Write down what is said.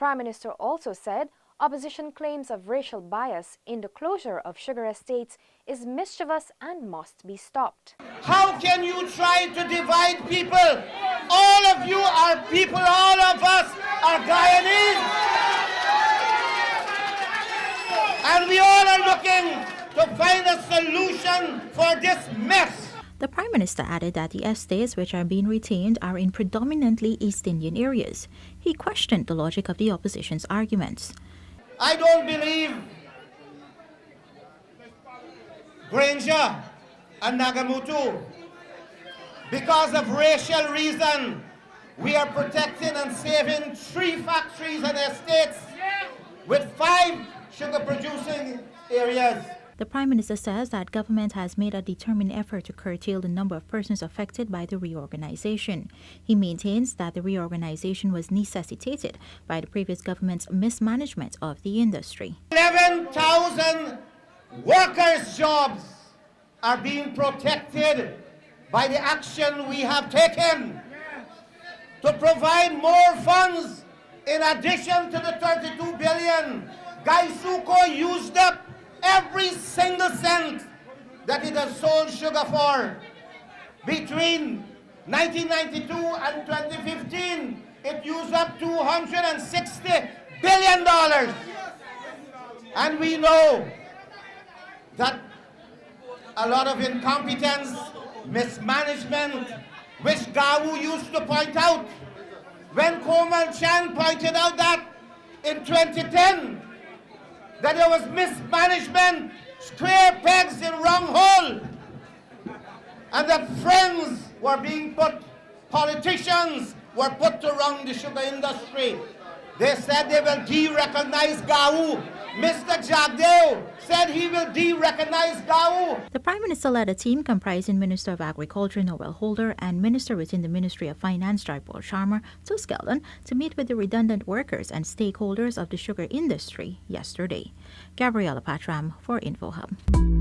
Prime Minister also said opposition claims of racial bias in the closure of sugar estates is mischievous and must be stopped. How can you try to divide people? All of you are people, all of us are Guyanese. And we all are looking to find a solution for this mess. The Prime Minister added that the estates which are being retained are in predominantly East Indian areas. He questioned the logic of the opposition's arguments. I don't believe Granger and Nagamutu, because of racial reason, we are protecting and saving 3 factories and estates with 5 sugar-producing areas. The Prime Minister says that government has made a determined effort to curtail the number of persons affected by the reorganization. He maintains that the reorganization was necessitated by the previous government's mismanagement of the industry. 11,000 workers' jobs are being protected by the action we have taken to provide more funds in addition to the 32 billion. Gaisuco used up every single cent that it has sold sugar for. Between 1992 and 2015, it used up $260 billion. And we know that a lot of incompetence, mismanagement, which Gawu used to point out. When Komal Chan pointed out that in 2010, that there was mismanagement, square pegs in wrong hole, and that friends were being put, politicians were put to run the sugar industry. They said they will de-recognize Gawu. Mr. Jagdeo said he will de-recognize Gawu. The Prime Minister led a team comprising Minister of Agriculture Noel Holder and Minister within the Ministry of Finance Jaipal Sharma to Skeldon to meet with the redundant workers and stakeholders of the sugar industry yesterday. Gabriela Patram for InfoHub.